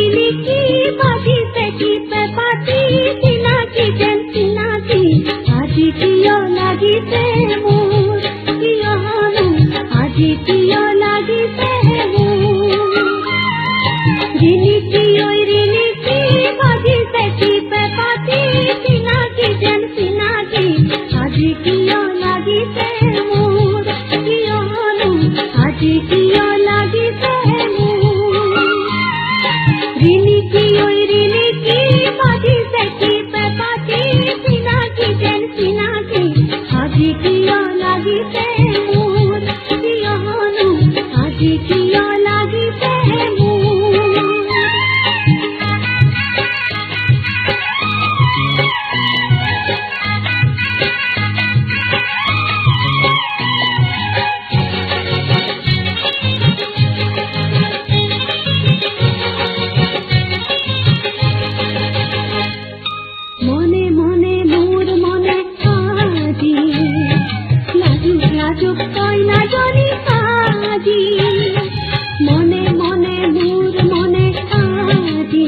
ৰিনিকি বাজিছে কি পেপাতি চিনাকি যেন চিনাকি আজি কিয় লাগিছে মোৰ কিয়নো আজি কিয় লাগিছে মোৰ ৰিনিকি ওই ৰিনিকি বাজিছে কি পেপাতি চিনাকি যেন চিনাকি আজি কিয় লাগিছে মোৰ কিয়নো আজি কিয় লাগিছে ৰিনিকি ওই ৰিনিকি বাজিছে কি পেপাতি চিনাকি যেন চিনাকি আজি কিয় লাগিছে মোৰ কিয়নো আজি কিয় লাগিছে মনে মনে মোর মনে আজি লাজুক লাজুক কইনা জনি আজি মনে মনে মোর মনে আজি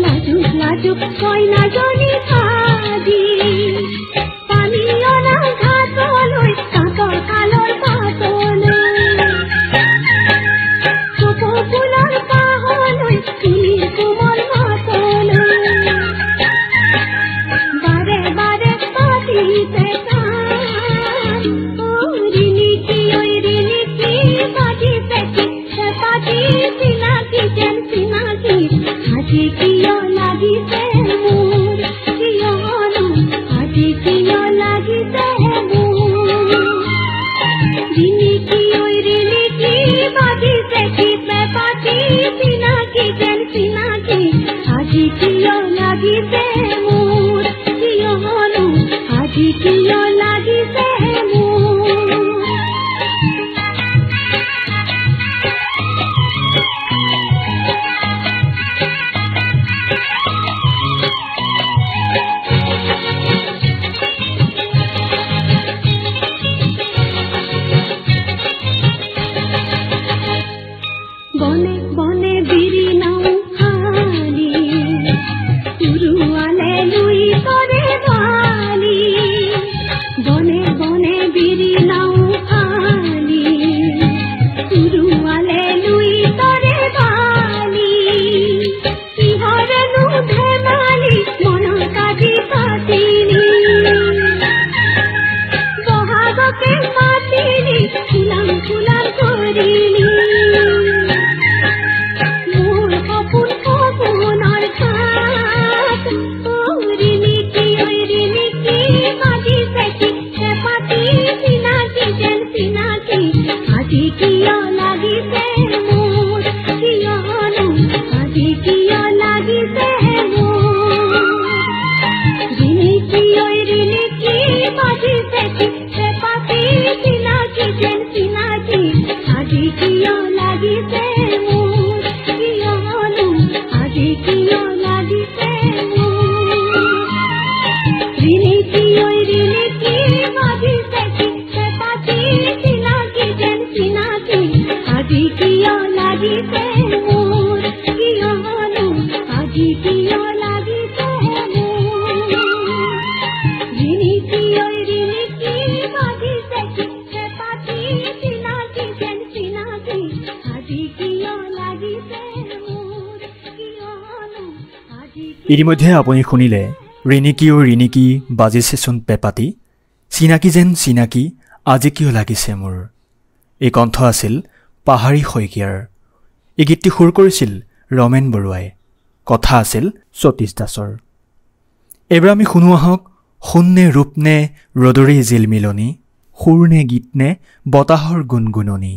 লাজুক লাজুক কইনা জনি আজি পানী অনা ঘাটলৈ কাকৰ কালৰ পাতলৈ চকু ফুলৰ পাহলৈ তুলিৰ কোমল মাতলৈ বাৰে বাৰে পাতিছে কাণ ৰিনিকি ওই ৰিনিকি বাজিছে কি পেপাতি চিনাকি যেন চিনাকি আজি কিয় লাগিছে মোৰ কিয়নো আজি কিয় লাগিছে মোৰ ৰিনিকি ওই ৰিনিকি বাজিছে কি পেপাতি চিনাকি যেন চিনাকি আজি কিয় লাগিছে মোৰ কিয়নো আজি কিয় লাগিছে মোৰ বনে বনে বিৰি নাও খালি উৰুৱালে লুই তৰে বালি বনে বনে বিৰি নাও খালি উৰুৱালে লুই তৰে বালি কিহৰেনো ধেমালি মনৰ কাজি পাতিলি বহাগকে মাতিলি ফুলাম ফুলাম কৰিলি মোৰ সপোন সপোনৰ খাত ৰিনিকি ওই ৰিনিকি বাজিছে কি পেপাতি চিনাকি যেন চিনাকি আজি কিয় লাগিছে মোৰ কিয়নো আজি কিয় লাগিছে মোৰ ৰিনিকি ওই ৰিনিকি বাজিছে কি পেপাতি চিনাকি যেন চিনাকি আজি কিয় লাগিছে মোৰ কিয়নো আজি কিয় লাগিছে ৰিনিকি ওই ৰিনিকি বাজিছে কি পেপাতি চিনাকি যেন চিনাকি আজি কিয় লাগিছে মোৰ কিয়নো আজি কিয় লাগিছে ৰিনিকি ওই ৰিনিকি বাজিছে কি পেপাতি চিনাকি যেন চিনাকি আজি কিয় লাগিছে মোৰ কিয়নো আজি ইতিমধ্যে আপুনি শুনিলে ৰিনিকি ও ৰিনিকি বাজিছেচোন পেপাতি চিনাকি যেন চিনাকি আজি কিয় লাগিছে মোৰ এই কণ্ঠ আছিল পাহাৰী শইকীয়াৰ এই গীতটি সুৰ কৰিছিল ৰমেন বৰুৱাই কথা আছিল সতীশ দাসৰ এবাৰ আমি শুনো আহক সোণনে ৰূপনে ৰদৰী জিলমিলনি সুৰনে গীতনে বতাহৰ গুণগুণনি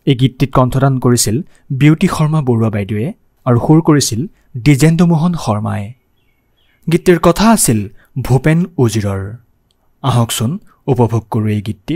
এই গীতটিত কণ্ঠদান কৰিছিল বিউটি শৰ্মা বৰুৱা বাইদেৱে আৰু সুৰ কৰিছিল দ্বিজেন্দ্ৰ মোহন শৰ্মাই গীতটিৰ কথা আছিল ভূপেন উজিৰৰ আহকচোন উপভোগ কৰোঁ এই গীতটি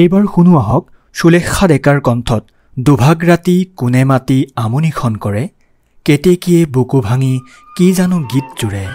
এইবাৰ শুনো আহক সুলেখা ডেকাৰ কণ্ঠত দুভাগ ৰাতি কোনে মাতি আমনিখন কৰে কেতেকীয়ে বুকু ভাঙি কি জানো গীত জুৰে।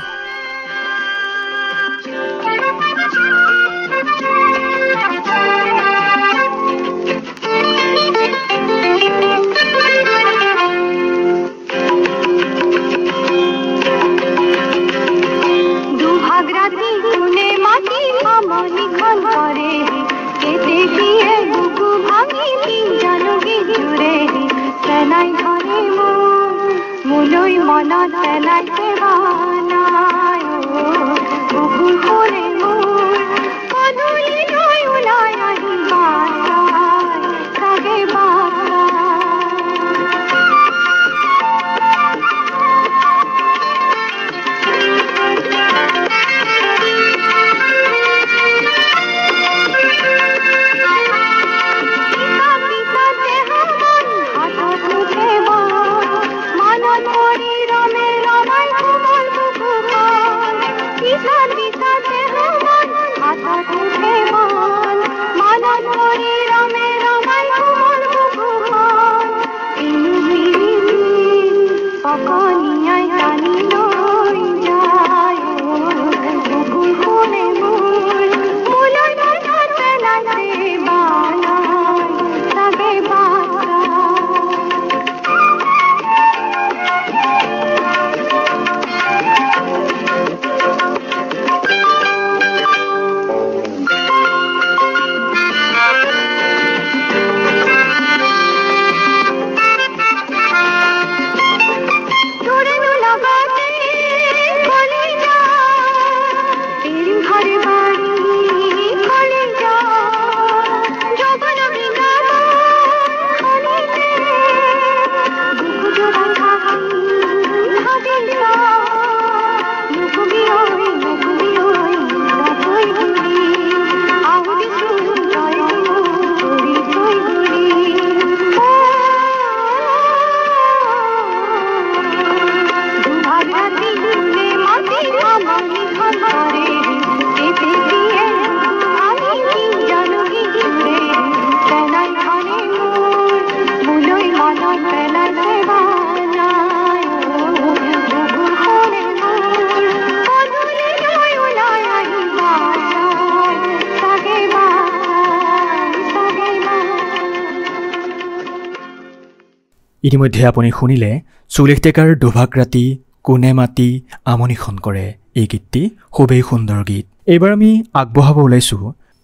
ইতিমধ্যে আপুনি শুনিলে সুলেখ ডেকাৰ দুভাগ ৰাতি কোনে মাতি আমনিখন কৰে এই গীতটি খুবেই সুন্দৰ গীত। এইবাৰ আমি আগবঢ়াব ওলাইছোঁ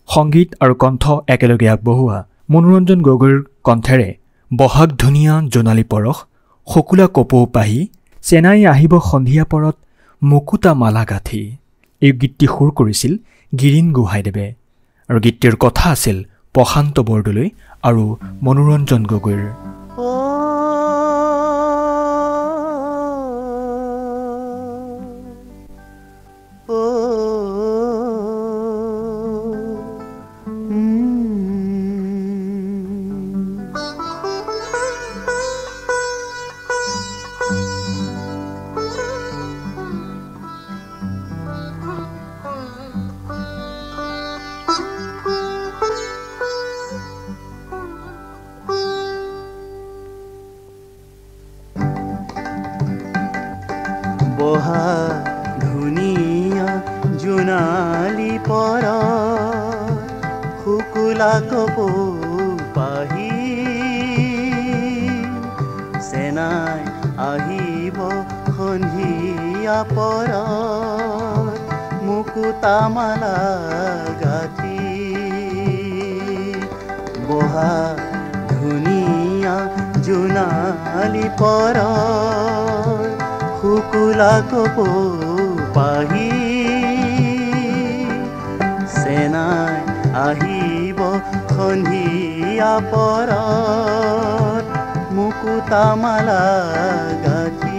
সংগীত আৰু কণ্ঠ একেলগে আগবঢ়োৱা মনোৰঞ্জন গগৈৰ কণ্ঠেৰে বহাগ ধুনীয়া জোনালী পৰশ শকুলা কপৌ পাহি চেনাই আহিব সন্ধিয়া পৰত মুকুতা মালা গাঁঠি। এই গীতটি সুৰ কৰিছিল গিৰীন গোহাঁইদেৱে আৰু গীতটিৰ কথা আছিল প্ৰশান্ত বৰদলৈ আৰু মনোৰঞ্জন গগৈৰ। ধুনীয়া জোনালী পৰশ শুকুলা কপৌ পাহি চেনাই আহিব সন্ধিয়া পৰত মুকুতা মালা গাঁঠি। বহা ধুনীয়া জোনালী পৰশ শুকুলা কপৌ পাহি চেনাই আহিব সন্ধিয়া পৰত মুকুতা মালা গাঁঠি।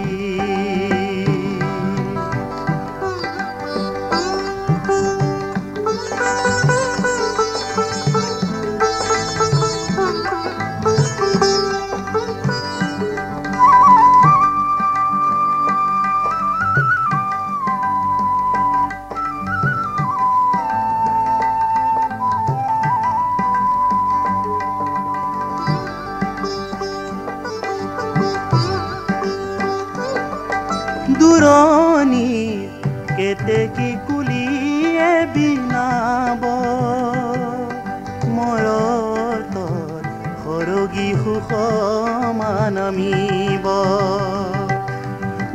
সমান নামিব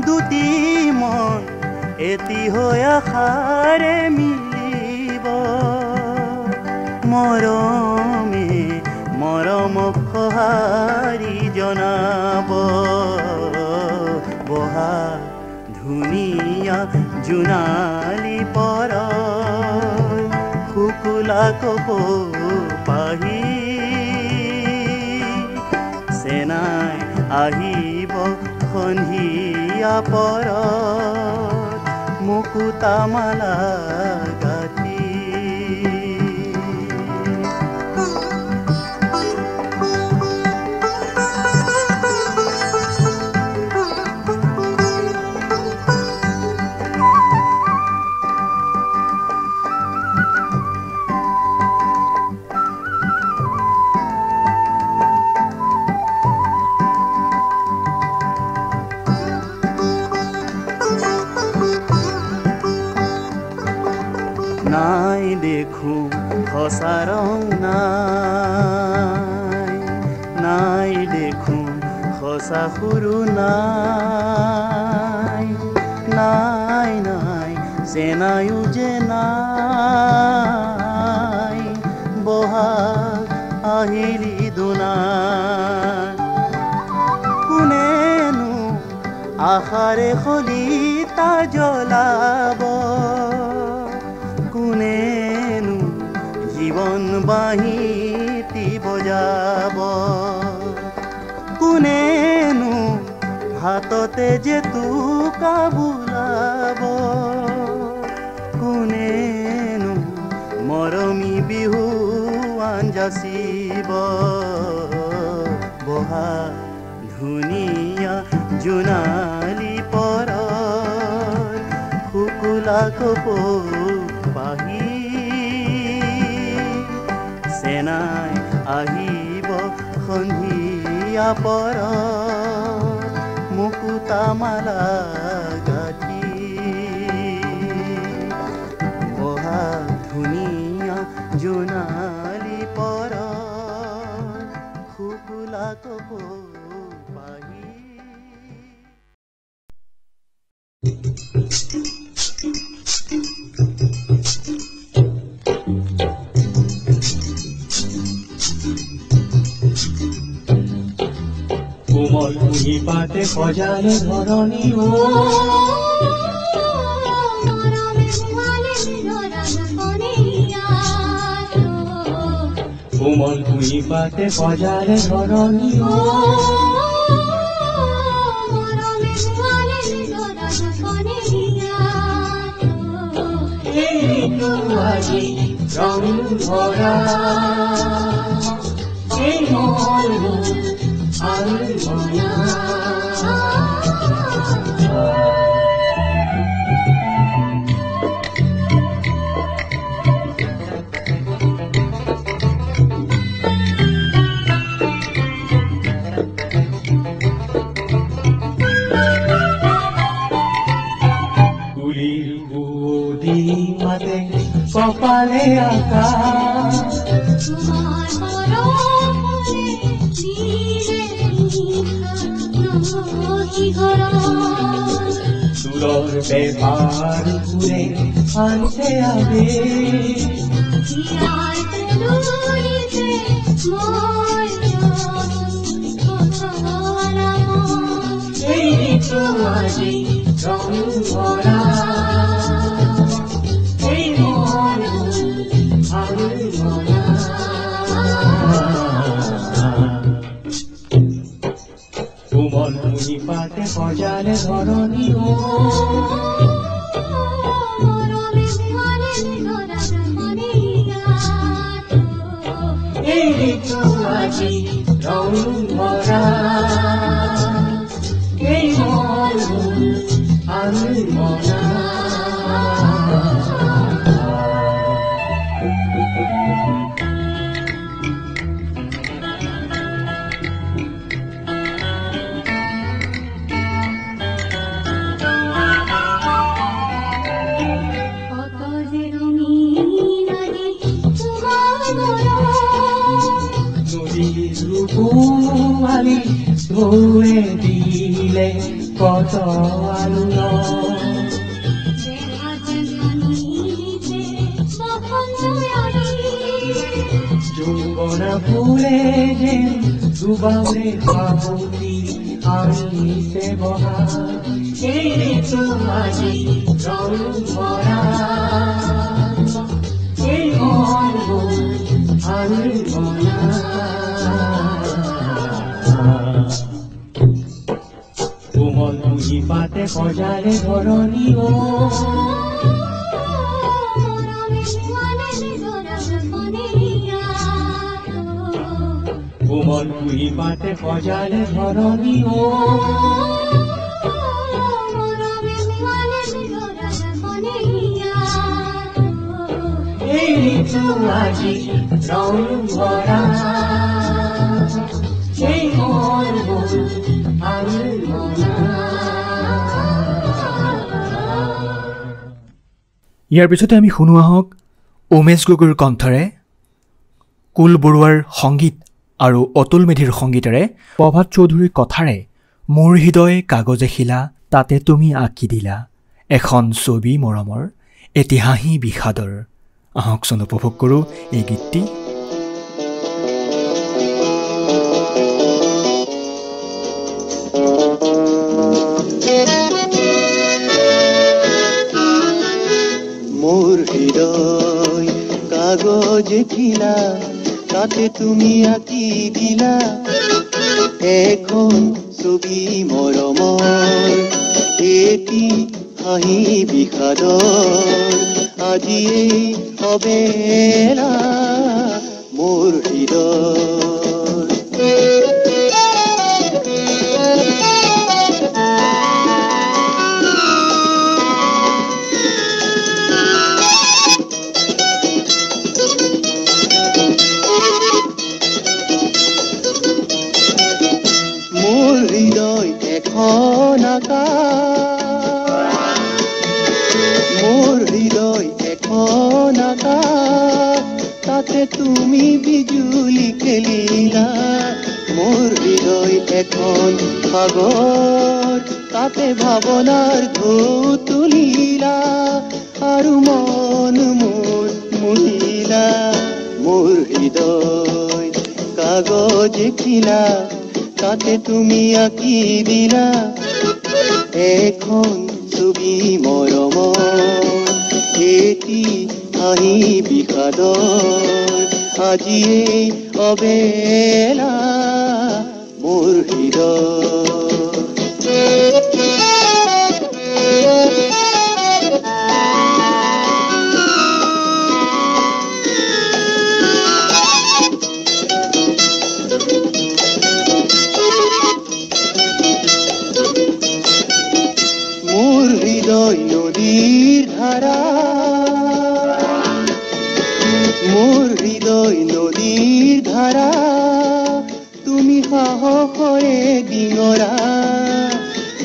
দুটি মন এটি হৈ আশাৰে মিলিব মৰমে মৰমক সঁহাৰি জনাব বহা ধুনীয়া জোনালী পৰত শুকুলা কপৌপাহি চেনাই আহিব সন্ধিয়া পৰত মুকুতা মালা গাঁঠি নাই দেখো সঁচা ৰং নাই নাই দেখো সঁচা সুৰো নাই নাই নাই চেনায়ো যে নাই বহাগ আহিলি দুনাই কোনেনো আশাৰে শলিতা জ্বলাব কোনেনো জীৱন বাঁহীটি বজাব কোনেনো হাততে যে টুকা বোলাব কোনেনো মৰমী বিহুৱান যাচিব বহা ধুনীয়া জোনালী পৰত শুকুলা কপৌপাহি চেনাই আহিব সন্ধিয়া পৰত মুকুতা মালা গাঁঠি বহা ধুনীয়া জোনালী পৰত শুকুলা কপৌপাহি কোমল কুঁহি পাতে সজালে ধৰণী কোমল কুঁহি পাতে সজালে ধৰণী আজি ৰং ভৰা এই মন কুলিৰ বুদি মাতে কপালে আকাশ সুৰৰ বেপাৰ ঘূৰে আনছে আবেশ এইটো আজি ৰং ভৰা এই মন আমি মনা কোমল কুঁহি পাতে সজালে ধৰণী এইটো আজি ৰং ভৰা এই মন আমি মনা মাৰি ঢৌৱে দিলে কত আলোড়ন যৌবনা ফুলে যেন ডুবাওৰে পাহৰি আনিছে বহা এই ঋতু আজি ৰং ভৰা এই মনবোৰ আনিবনা কোমল কুঁহি পাতে সজালে ধৰণী কোমল কুঁহি পাতে সজালে ধৰণী এই ঋতু আজি ৰং ভৰা এই মনবোৰ ইয়াৰ পিছতে আমি শুনো আহক উমেশ গগৈৰ কণ্ঠৰে কুল বৰুৱাৰ সংগীত আৰু অতুল মেধিৰ সংগীতেৰে প্ৰভাত চৌধুৰীৰ কথাৰে মোৰ হৃদয় কাগজে শিলা তাতে তুমি আঁকি দিলা এখন ছবি মৰমৰ এটি হাঁহি বিষাদৰ আহকচোন উপভোগ কৰোঁ এই গীতটি মোৰ হৃদয় কাগজে খিলা তাতে তুমি আঁকি দিলা এখন ছবি মৰমৰ এটি হাঁহি বিষাদৰ আজি এই অবেলা মোৰ হৃদয় মোৰ হৃদয় এখন আকাশ তাতে তুমি বিজুলি খেলিলা মোৰ হৃদয় এখন সাগৰ তাতে ভাৱনাৰ ঢৌ তুলিলা আৰু মন মোৰ মুহিলা মোৰ হৃদয় কাগজে খিলা তাতে তুমি আঁকি দিলা এখন ছবি মৰমৰ এটি হাঁহি বিষাদৰ আজি এই অবেলা মোৰ হৃদয় নদীৰ ধাৰা মোৰ হৃদয় নদীৰ ধাৰা তুমি সাহসৰে ডিঙৰা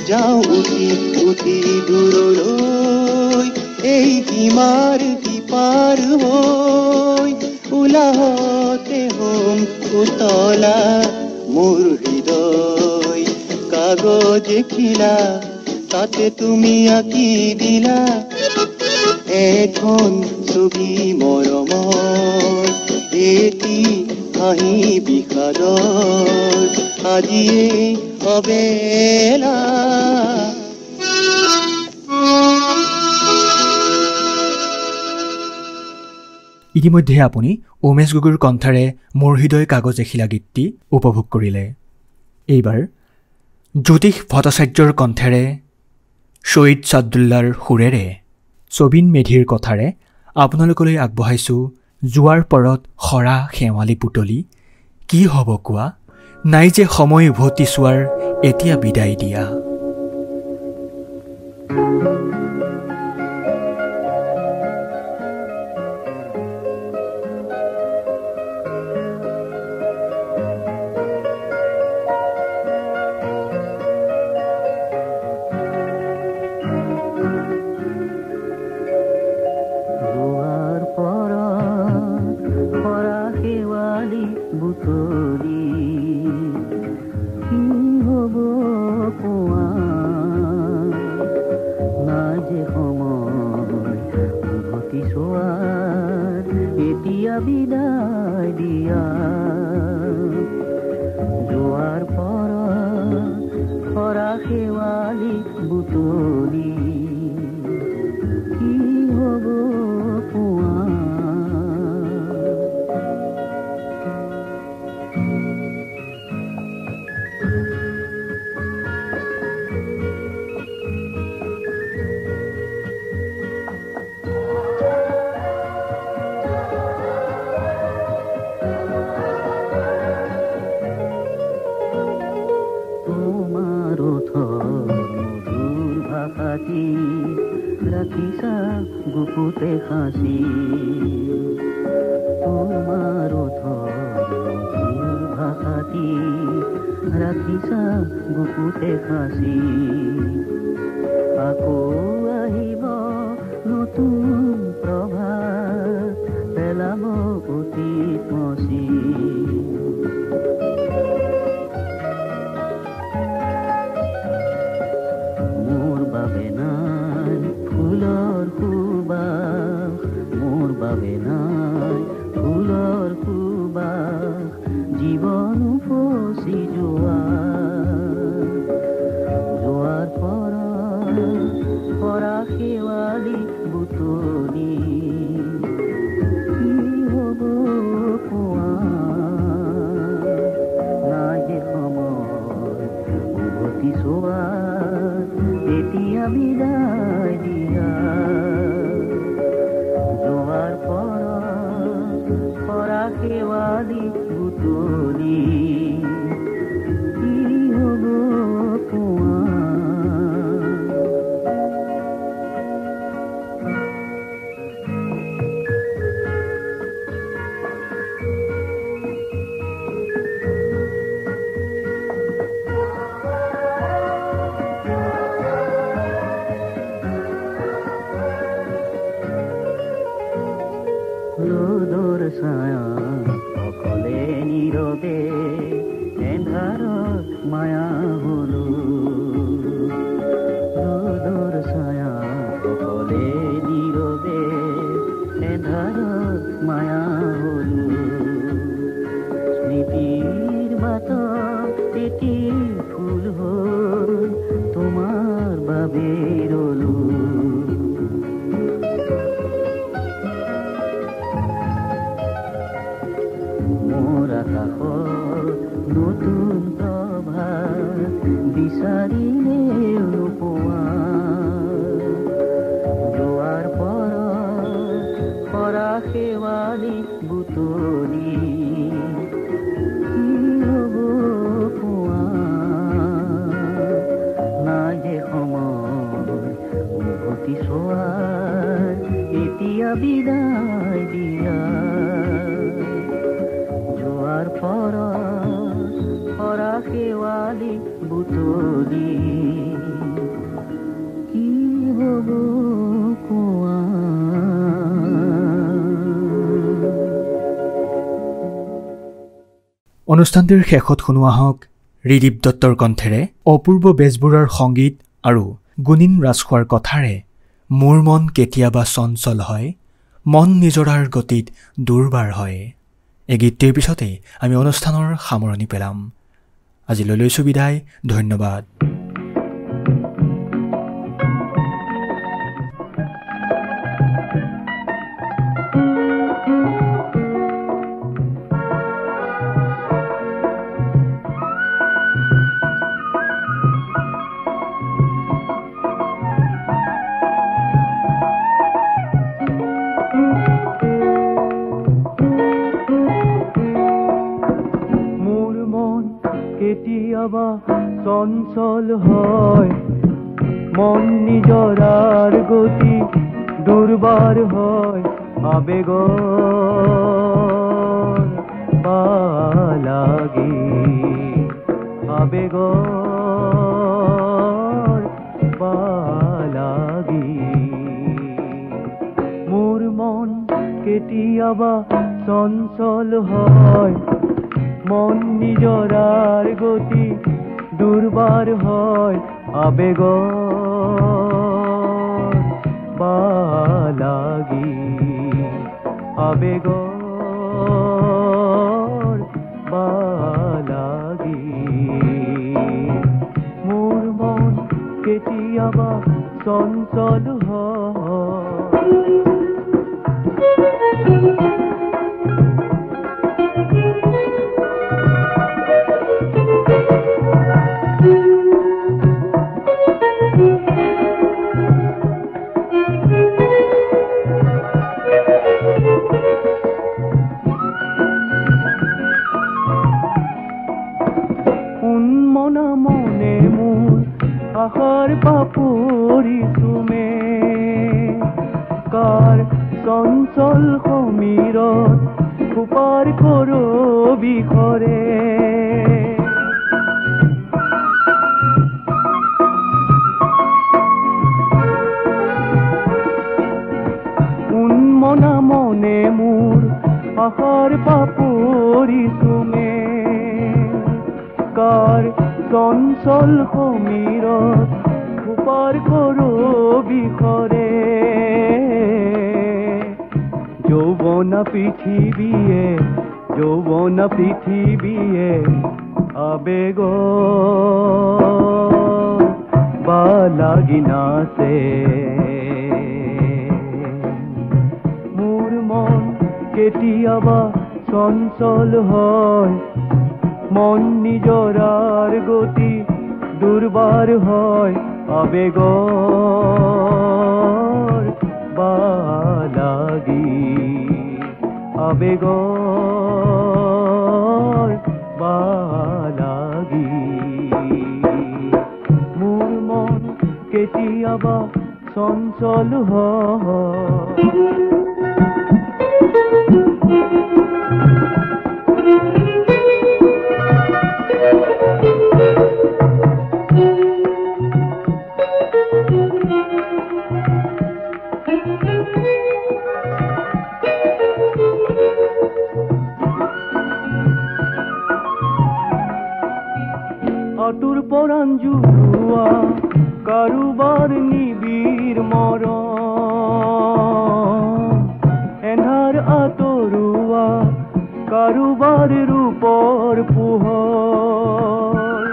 যাওঁ উঠি উঠি দূৰলৈ এই সীমাৰ সিপাৰ হৈ উলাহতে হোম উতলা মোৰ হৃদয় কাগজে খিলা তাতে তুমি আঁকি দিলা এখন ছবি মৰমৰ এটি হাঁহি বিষাদৰ আজি এই অবেলা ইতিমধ্যে আপুনি উমেশ গগৈৰ কণ্ঠৰে মোৰ হৃদয় কাগজে শিলা গীতটি উপভোগ কৰিলে এইবাৰ জ্যোতিষ ভট্টাচাৰ্যৰ কণ্ঠেৰে শ্বহীদ ছাদুল্লাৰ সুৰেৰে ছবিন মেধিৰ কথাৰে আপোনালোকলৈ আগবঢ়াইছোঁ জোৱাৰ পৰত সৰা শেৱালি পুতলি কি হ'ব কোৱা নাই যে সময় উভতি চোৱাৰ এতিয়া বিদায় দিয়া বিদায় দিয়া যোৱাৰ পৰা কৰা শেৱালি বুটলি কি হ'ব পোৱা ৰাখিছা গুপুতে খাসি তোমাৰ ভাষাটি ৰাখিছা গুপুতে খাসি আকৌ আহিব নতুন প্ৰভাত পেলাব অতীত মচি মোৰ বাবে নাই ফুলৰ সুবাস মোৰ বাবে নাই ফুলৰ সুবাস জীৱন উপচি যোৱাৰ পৰা শেৱালি বুটলি কি হ'ব পোৱা নাই যে সময় উভতি চোৱাৰ এতিয়া বিদায় দিয়া যোৱাৰ পৰা শেৱালি বুটলি কি হ'ব পোৱা ৰ'দৰ ছায়া অকলে নীৰৱে এন্ধাৰত মায়া হলো ৰ'দৰ ছায়া অকলে নীৰৱে এন্ধাৰত মায়া হলো স্মৃতিৰ বাটত এটি ফুল হ'ল তোমাৰ বাবে ৰলো মোৰ আকাশত নতুন প্ৰভাত বিচাৰিলেও নোপোৱা যোৱাৰ পৰা শেৱালি বুটলি কি হ'ব পোৱা নাই যে সময় উভতি চোৱাৰ এতিয়া বিদায় দিয়া যোৱাৰ পৰা শেৱালি বুটলি কি হ'ব কোৱা অনুষ্ঠানটিৰ শেষত শুনোৱা হওক ৰিদীপ দত্তৰ কণ্ঠেৰে অপূৰ্ব বেজবৰুৱাৰ সংগীত আৰু গুণীন ৰাজখোৱাৰ কথাৰে মোৰ মন কেতিয়াবা চঞ্চল হয় মন নিজৰাৰ গতিত দুৰ্বাৰ হয় এই গীতটিৰ পিছতেই আমি অনুষ্ঠানৰ সামৰণি পেলাম আজিলৈ লৈছোঁ বিদায় ধন্যবাদ কেতিয়াবা চঞ্চল হয় মন নিজৰাৰ গতি দুৰ্বাৰ হয় আবেগৰ লাগি আবেগৰ লাগি মোৰ মন কেতিয়াবা চঞ্চল হয় মন নিজৰাৰ গতি দুৰ্বাৰ হয় আবেগৰ লাগি আবেগৰ চঞ্চল হয় উন্মনা মনে মোৰ আশাৰ পাপৰি চুমে কাৰ চঞ্চল সমীৰত খোপাৰ কৰবি ঘৰে উন্মনা মনে মোৰ আশাৰ পাপৰি চুমে কাৰ চঞ্চল সমীৰত খোপাৰ কৰবি ঘৰে যৌৱনা পৃথিৱীয়ে আবেগ বা লাগি নাচে মোৰ মন কেতিয়াবা চঞ্চল হয় মন নিজৰাৰ গতি দুৰ্বাৰ হয় আবেগৰ বালাগি আবেগৰ বালাগি মোৰ মন কেতিয়াবা চঞ্চল হয় আতুৰ পৰাণ জুৰুৱা কাৰোবাৰ নিবিৰ মৰম এন্ধাৰ আঁতৰোৱা কাৰোবাৰ ৰূপৰ পোহৰ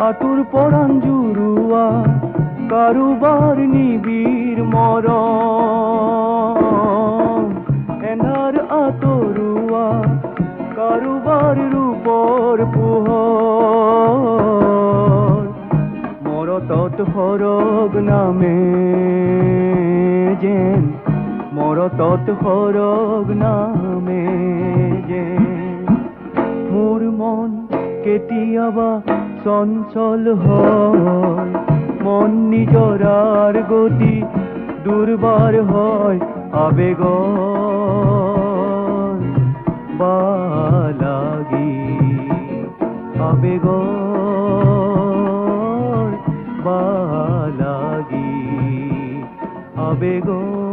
আতুৰ পৰাণ জুৰুৱা কাৰোবাৰ নিবিৰ মৰম এন্ধাৰ আঁতৰোৱা কাৰোবাৰ ৰূপৰ পোহৰ মৰতত সৰগ নামে যেন মৰতত সৰগ নামে যেন মোৰ মন কেতিয়াবা চঞ্চল হয় মন নিজৰাৰ গতি দুৰ্বাৰ হয় আবেগৰ বালাগি আবেগৰ বালাগি আবেগৰ